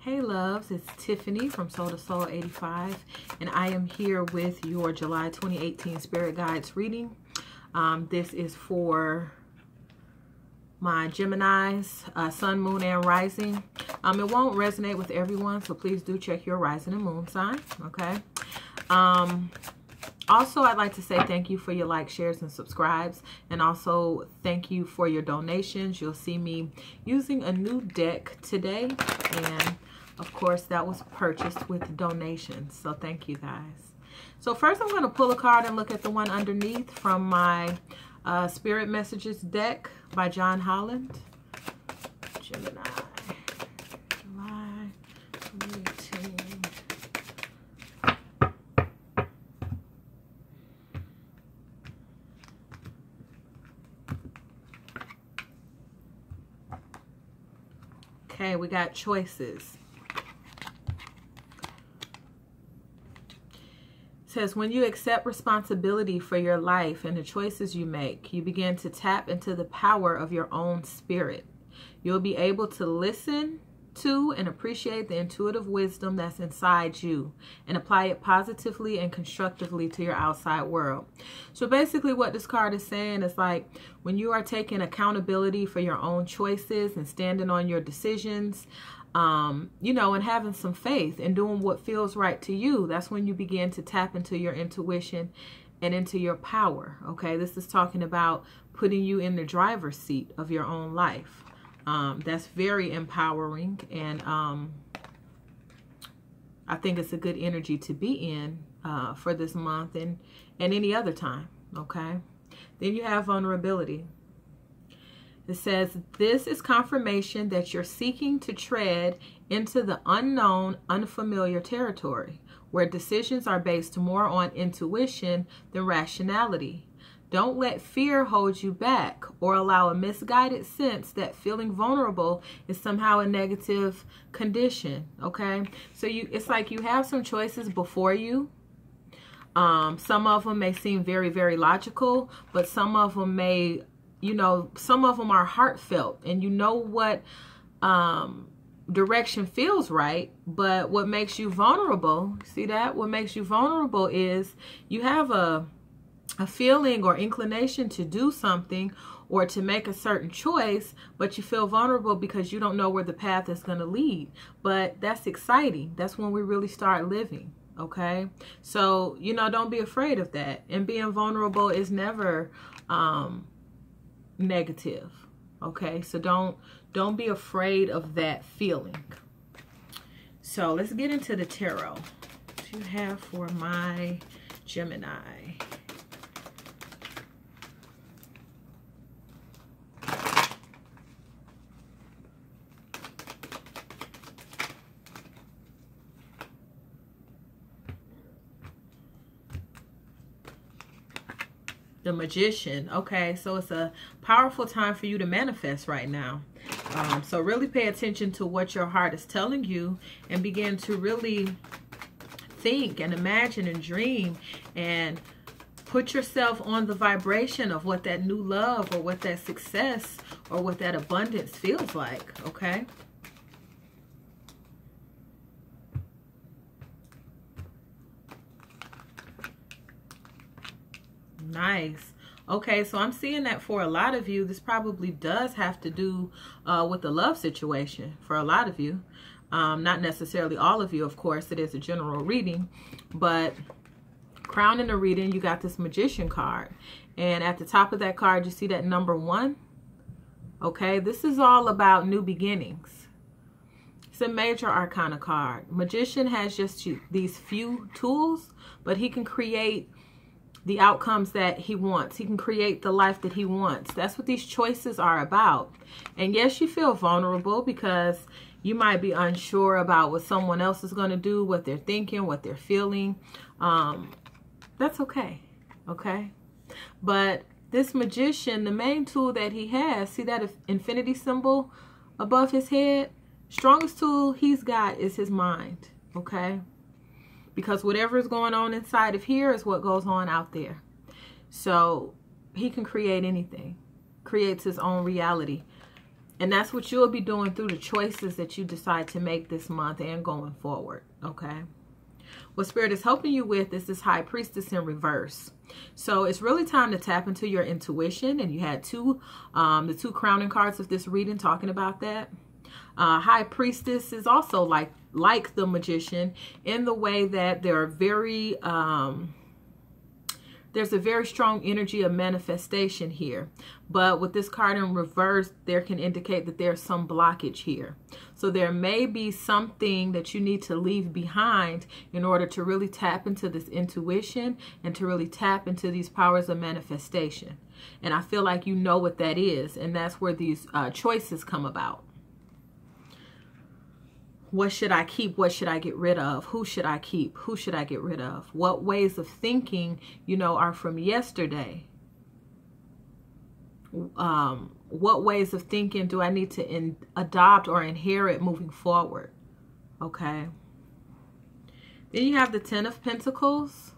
Hey loves, it's Tiffany from Soul to Soul 85, and I am here with your July 2018 Spirit Guides reading. This is for my Geminis, Sun, Moon, and Rising. It won't resonate with everyone, so please do check your Rising and Moon sign, okay? Also, I'd like to say thank you for your likes, shares, and subscribes, and also thank you for your donations. You'll see me using a new deck today, and of course, that was purchased with donations. So thank you guys. So first I'm going to pull a card and look at the one underneath from my Spirit Messages deck by John Holland. Gemini, July 2018. Okay, we got choices. Says, when you accept responsibility for your life and the choices you make, you begin to tap into the power of your own spirit. You'll be able to listen to and appreciate the intuitive wisdom that's inside you and apply it positively and constructively to your outside world. So basically what this card is saying is like, when you are taking accountability for your own choices and standing on your decisions, you know, and having some faith and doing what feels right to you, that's when you begin to tap into your intuition and into your power. Okay, this is talking about putting you in the driver's seat of your own life. That's very empowering, and I think it's a good energy to be in for this month and any other time. Okay, then you have vulnerability. It says, this is confirmation that you're seeking to tread into the unknown, unfamiliar territory, where decisions are based more on intuition than rationality. Don't let fear hold you back or allow a misguided sense that feeling vulnerable is somehow a negative condition, okay? So it's like you have some choices before you. Some of them may seem very, very logical, but some of them may... You know, some of them are heartfelt, and you know what direction feels right, but what makes you vulnerable, see that? What makes you vulnerable is you have a feeling or inclination to do something or to make a certain choice, but you feel vulnerable because you don't know where the path is going to lead. But that's exciting. That's when we really start living, okay? So, you know, don't be afraid of that. And being vulnerable is never... negative, okay? So don't be afraid of that feeling. So let's get into the tarot. What do you have for my Gemini? The Magician. Okay, so it's a powerful time for you to manifest right now. So really pay attention to what your heart is telling you and begin to really think and imagine and dream and put yourself on the vibration of what that new love or what that success or what that abundance feels like, okay? Nice. Okay, so I'm seeing that for a lot of you, this probably does have to do with the love situation for a lot of you. Not necessarily all of you, of course. It is a general reading, but crowning the reading, you got this Magician card. And at the top of that card, you see that number 1. Okay, this is all about new beginnings. It's a major arcana card. Magician has just these few tools, but he can create the outcomes that he wants. He can create the life that he wants. That's what these choices are about. And yes, you feel vulnerable because you might be unsure about what someone else is going to do, what they're thinking, what they're feeling. That's okay. Okay. But this Magician, the main tool that he has, see that infinity symbol above his head? Strongest tool he's got is his mind. Okay. Because whatever is going on inside of here is what goes on out there. So he can create anything. Creates his own reality. And that's what you'll be doing through the choices that you decide to make this month and going forward, okay? What Spirit is helping you with is this High Priestess in reverse. So it's really time to tap into your intuition. And you had the two crowning cards of this reading talking about that. High Priestess is also like the Magician in the way that they're very... there's a very strong energy of manifestation here. But with this card in reverse, there can indicate that there's some blockage here. So there may be something that you need to leave behind in order to really tap into this intuition and to really tap into these powers of manifestation. And I feel like you know what that is. And that's where these choices come about. What should I keep? What should I get rid of? Who should I keep? Who should I get rid of? What ways of thinking, you know, are from yesterday? What ways of thinking do I need to adopt or inherit moving forward? Okay. Then you have the Ten of Pentacles.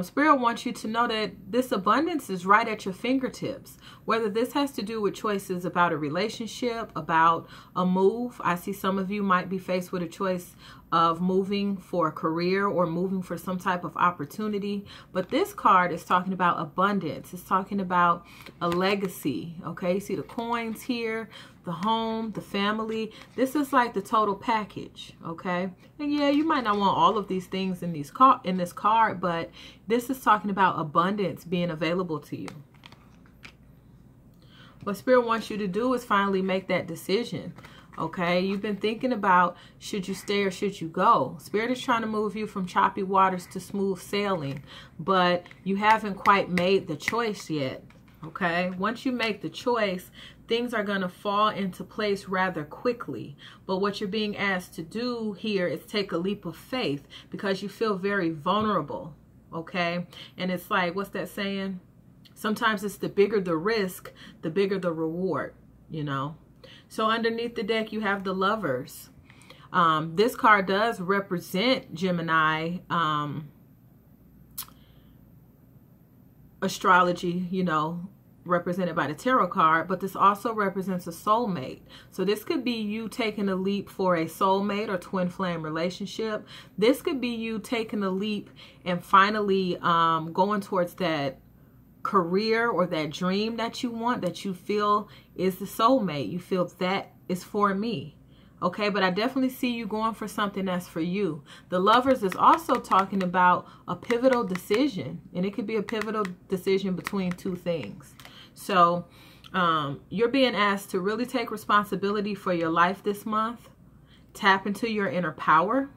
Spirit wants you to know that this abundance is right at your fingertips. Whether this has to do with choices about a relationship, about a move. I see some of you might be faced with a choice of moving for a career or moving for some type of opportunity. But this card is talking about abundance. It's talking about a legacy. Okay, you see the coins here, the home, the family. This is like the total package. Okay, and yeah, you might not want all of these things in this card, but this is talking about abundance being available to you. What Spirit wants you to do is finally make that decision. Okay, you've been thinking about should you stay or should you go. Spirit is trying to move you from choppy waters to smooth sailing, but you haven't quite made the choice yet. Okay, once you make the choice, things are going to fall into place rather quickly. But what you're being asked to do here is take a leap of faith because you feel very vulnerable. Okay, and it's like, what's that saying? Sometimes it's the bigger the risk, the bigger the reward, you know. So underneath the deck, you have the Lovers. This card does represent Gemini astrology, you know, represented by the tarot card, but this also represents a soulmate. So this could be you taking a leap for a soulmate or twin flame relationship. This could be you taking a leap and finally going towards that career or that dream that you want, that you feel is the soulmate. You feel that is for me. Okay, but I definitely see you going for something that's for you. The Lovers is also talking about a pivotal decision, and it could be a pivotal decision between two things. So you're being asked to really take responsibility for your life this month. Tap into your inner power.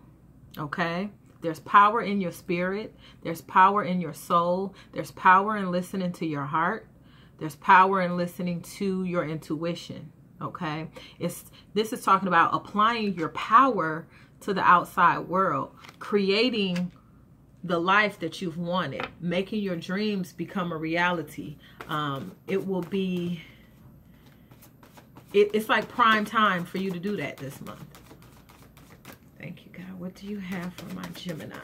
Okay, there's power in your spirit. There's power in your soul. There's power in listening to your heart. There's power in listening to your intuition. Okay, this is talking about applying your power to the outside world, creating the life that you've wanted, making your dreams become a reality. It will be, it's like prime time for you to do that this month. Thank you, God. What do you have for my Gemini?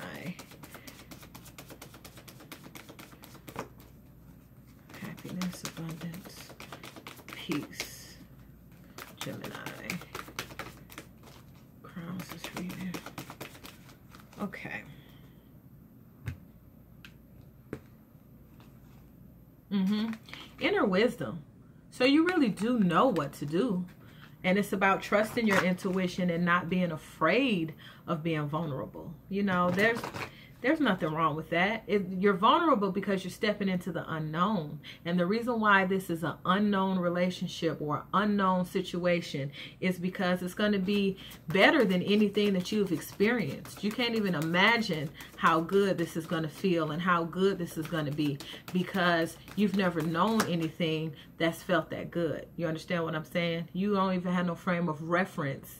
Happiness, abundance, peace. Gemini. Crowns is reading. Okay. Inner wisdom. So you really do know what to do. And it's about trusting your intuition and not being afraid of being vulnerable. You know, there's nothing wrong with that. You're vulnerable because you're stepping into the unknown. And the reason why this is an unknown relationship or unknown situation is because it's going to be better than anything that you've experienced. You can't even imagine how good this is going to feel and how good this is going to be because you've never known anything that's felt that good. You understand what I'm saying? You don't even have no frame of reference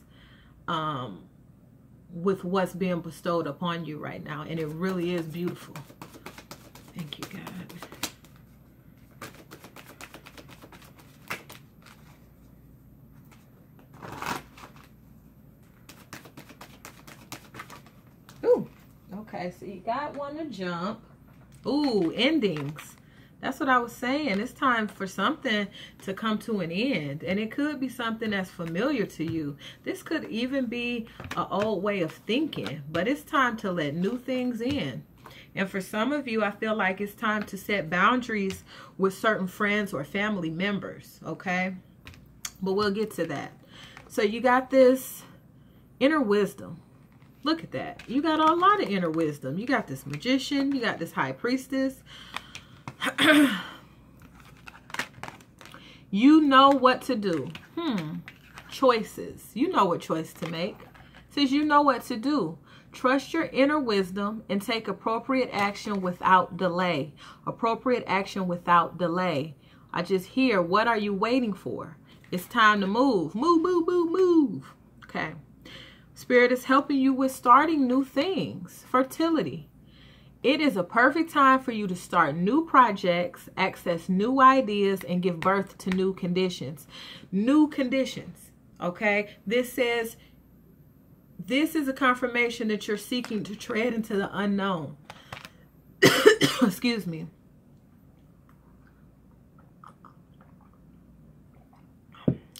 with what's being bestowed upon you right now, and it really is beautiful. Thank you, God. Ooh, okay, so you got one to jump. Ooh, endings. That's what I was saying. It's time for something to come to an end. And it could be something that's familiar to you. This could even be an old way of thinking. But it's time to let new things in. And for some of you, I feel like it's time to set boundaries with certain friends or family members. Okay? But we'll get to that. So you got this inner wisdom. Look at that. You got a lot of inner wisdom. You got this magician. You got this high priestess. You know what to do. Choices. You know what choice to make. It says you know what to do. Trust your inner wisdom and take appropriate action without delay. Appropriate action without delay. I just hear, what are you waiting for? It's time to move. Move, move, move, move. Okay. Spirit is helping you with starting new things. Fertility. It is a perfect time for you to start new projects, access new ideas, and give birth to new conditions. New conditions, okay? This says, this is a confirmation that you're seeking to tread into the unknown. Excuse me.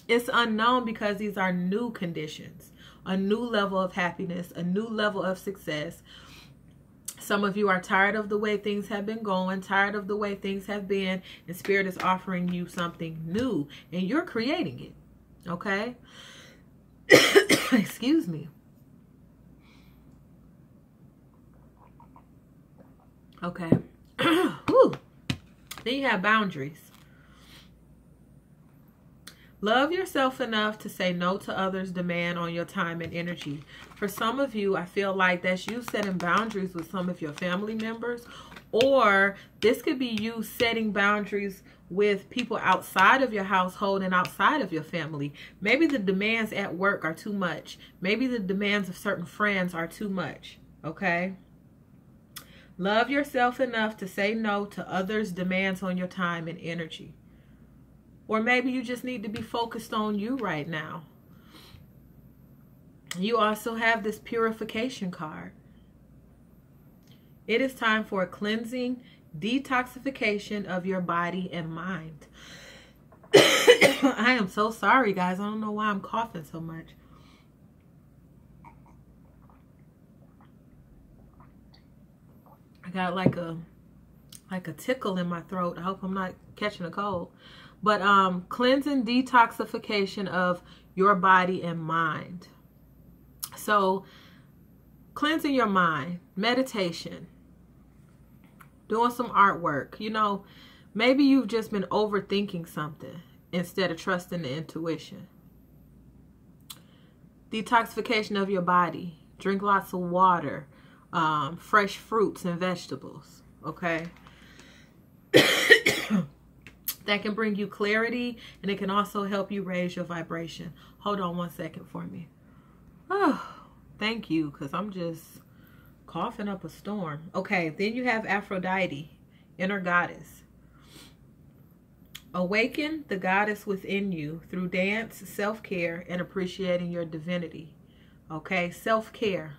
It's unknown because these are new conditions, a new level of happiness, a new level of success. Some of you are tired of the way things have been going, tired of the way things have been, and Spirit is offering you something new, and you're creating it, okay? Excuse me. Okay. Then you have boundaries. Love yourself enough to say no to others' demand on your time and energy. For some of you, I feel like that's you setting boundaries with some of your family members, or this could be you setting boundaries with people outside of your household and outside of your family. Maybe the demands at work are too much. Maybe the demands of certain friends are too much, okay? Love yourself enough to say no to others' demands on your time and energy. Or maybe you just need to be focused on you right now. You also have this purification card. It is time for a cleansing, detoxification of your body and mind. I am so sorry, guys. I don't know why I'm coughing so much. I got like a tickle in my throat. I hope I'm not catching a cold. But cleansing, detoxification of your body and mind. So cleansing your mind, meditation, doing some artwork. You know, maybe you've just been overthinking something instead of trusting the intuition. Detoxification of your body. Drink lots of water, fresh fruits and vegetables, okay? That can bring you clarity, and it can also help you raise your vibration. Hold on one second for me. Oh, thank you, because I'm just coughing up a storm. Okay, then you have Aphrodite, inner goddess. Awaken the goddess within you through dance, self-care, and appreciating your divinity. Okay, self-care.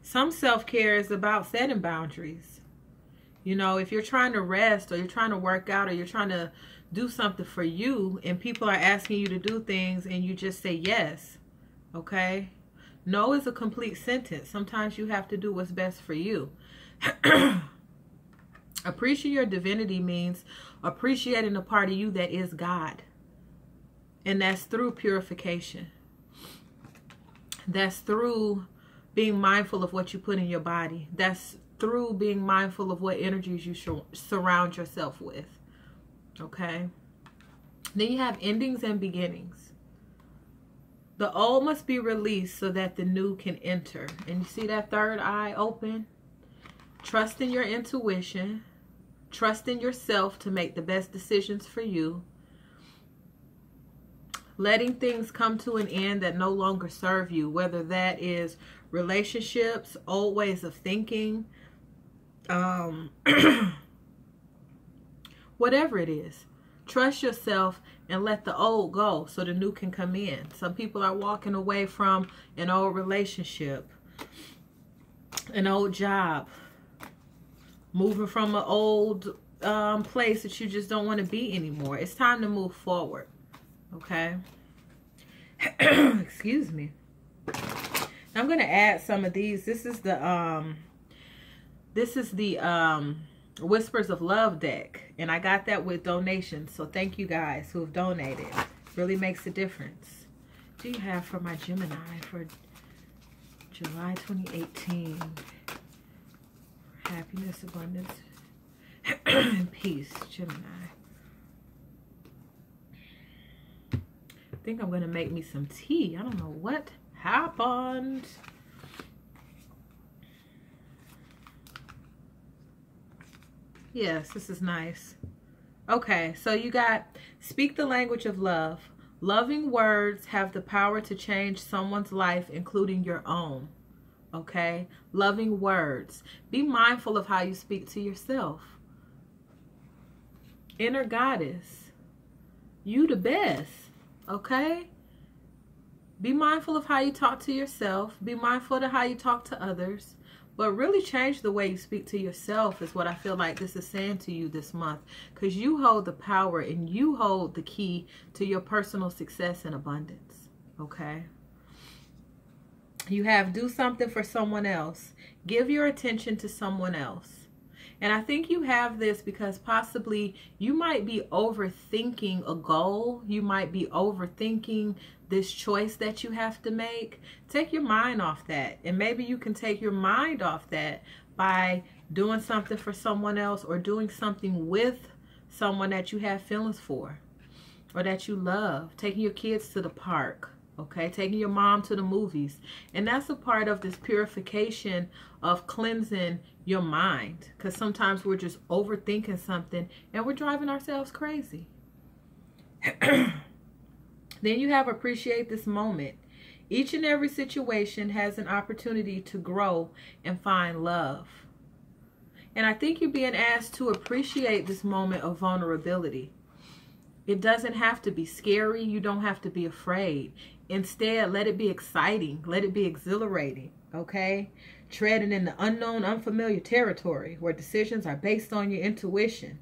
Some self-care is about setting boundaries. You know, if you're trying to rest, or you're trying to work out, or you're trying to do something for you, and people are asking you to do things and you just say yes, okay? No is a complete sentence. Sometimes you have to do what's best for you. Appreciate your divinity means appreciating a part of you that is God. And that's through purification. That's through being mindful of what you put in your body. That's through being mindful of what energies you surround yourself with. Okay? Then you have endings and beginnings. The old must be released so that the new can enter. And you see that third eye open? Trust in your intuition. Trust in yourself to make the best decisions for you. Letting things come to an end that no longer serve you, whether that is relationships, old ways of thinking, whatever it is. Trust yourself and let the old go so the new can come in. Some people are walking away from an old relationship, an old job, moving from an old place that you just don't want to be anymore. It's time to move forward. Okay. Excuse me. I'm going to add some of these. This is the Whispers of Love deck, and I got that with donations. So thank you guys who have donated. Really makes a difference. What do you have for my Gemini for July 2018? Happiness, abundance, and peace, Gemini. I think I'm going to make me some tea. I don't know what happened. Yes, this is nice. Okay, so you got speak the language of love. Loving words have the power to change someone's life, including your own. Okay, loving words. Be mindful of how you speak to yourself. Inner goddess, you the best. Okay, be mindful of how you talk to yourself. Be mindful of how you talk to others. But really change the way you speak to yourself is what I feel like this is saying to you this month. Because you hold the power and you hold the key to your personal success and abundance. Okay? You have do something for someone else. Give your attention to someone else. And I think you have this because possibly you might be overthinking a goal. You might be overthinking this choice that you have to make. Take your mind off that. And maybe you can take your mind off that by doing something for someone else or doing something with someone that you have feelings for or that you love. Taking your kids to the park. Okay, taking your mom to the movies. And that's a part of this purification of cleansing your mind. Because sometimes we're just overthinking something and we're driving ourselves crazy. Then you have appreciate this moment. Each and every situation has an opportunity to grow and find love. And I think you're being asked to appreciate this moment of vulnerability. It doesn't have to be scary. You don't have to be afraid. Instead, let it be exciting. Let it be exhilarating, okay? Treading in the unknown, unfamiliar territory where decisions are based on your intuition,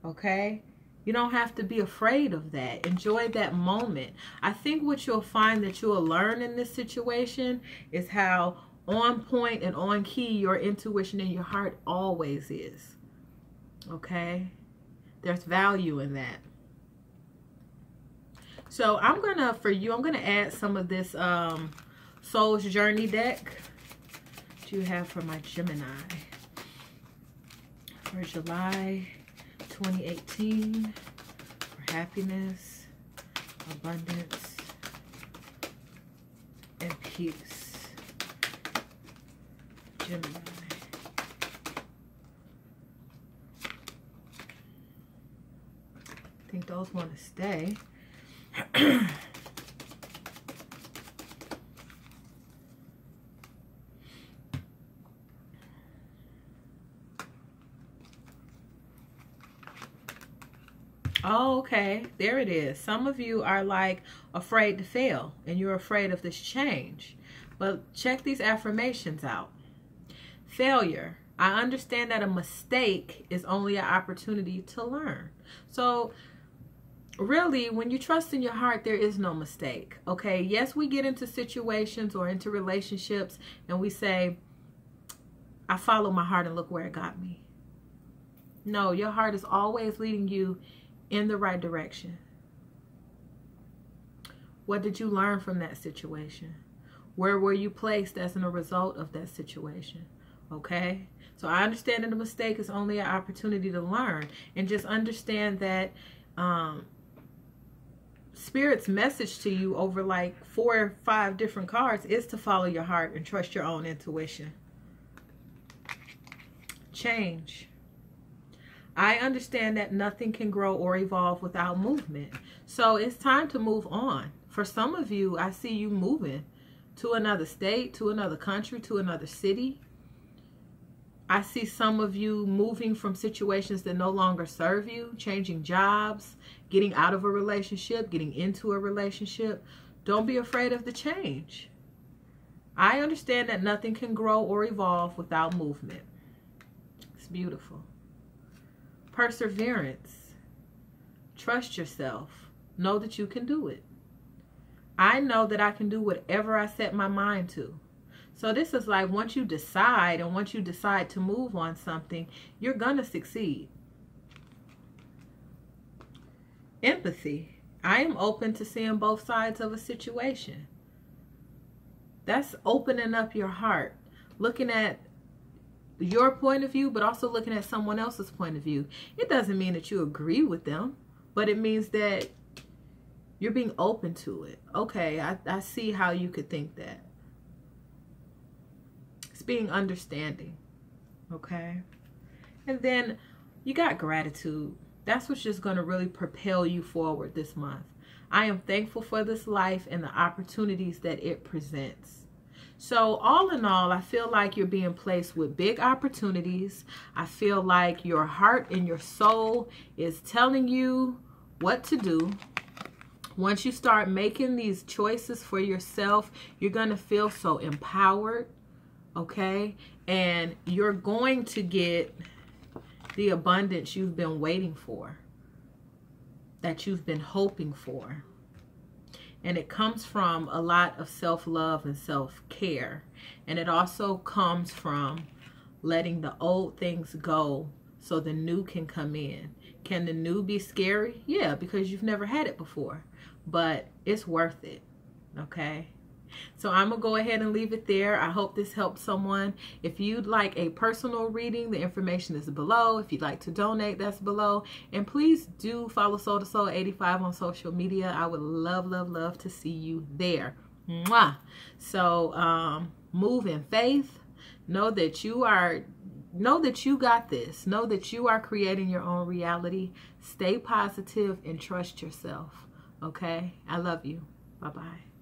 okay? You don't have to be afraid of that. Enjoy that moment. I think what you'll find that you'll learn in this situation is how on point and on key your intuition and your heart always is, okay? There's value in that. So I'm going to add some of this Soul's Journey deck. What do you have for my Gemini? For July 2018. For happiness, abundance, and peace. Gemini. I think those want to stay. Oh, okay. There it is. Some of you are like afraid to fail and you're afraid of this change. But check these affirmations out. Failure. I understand that a mistake is only an opportunity to learn. So really, when you trust in your heart, there is no mistake. Okay, yes, we get into situations or into relationships and we say, I follow my heart and look where it got me. No, your heart is always leading you in the right direction. What did you learn from that situation? Where were you placed as a result of that situation? Okay, so I understand that a mistake is only an opportunity to learn, and just understand that Spirit's message to you over like 4 or 5 different cards is to follow your heart and trust your own intuition. Change. I understand that nothing can grow or evolve without movement. So it's time to move on. For some of you, I see you moving to another state, to another country, to another city. I see some of you moving from situations that no longer serve you, changing jobs, getting out of a relationship, getting into a relationship. Don't be afraid of the change. I understand that nothing can grow or evolve without movement. It's beautiful. Perseverance. Trust yourself. Know that you can do it. I know that I can do whatever I set my mind to. So this is like once you decide, and once you decide to move on something, you're going to succeed. Empathy. I am open to seeing both sides of a situation. That's opening up your heart. Looking at your point of view, but also looking at someone else's point of view. It doesn't mean that you agree with them, but it means that you're being open to it. Okay, I see how you could think that. It's being understanding. Okay? And then you got gratitude. That's what's just going to really propel you forward this month. I am thankful for this life and the opportunities that it presents. So all in all, I feel like you're being placed with big opportunities. I feel like your heart and your soul is telling you what to do. Once you start making these choices for yourself, you're going to feel so empowered, okay? And you're going to get the abundance you've been waiting for, that you've been hoping for. And it comes from a lot of self-love and self-care. And it also comes from letting the old things go so the new can come in. Can the new be scary? Yeah, because you've never had it before. But it's worth it, okay? So I'm going to go ahead and leave it there. I hope this helped someone. If you'd like a personal reading, the information is below. If you'd like to donate, that's below. And please do follow Soul to Soul 85 on social media. I would love, love, love to see you there. Mwah. So move in faith. Know that you got this. Know that you are creating your own reality. Stay positive and trust yourself. Okay? I love you. Bye-bye.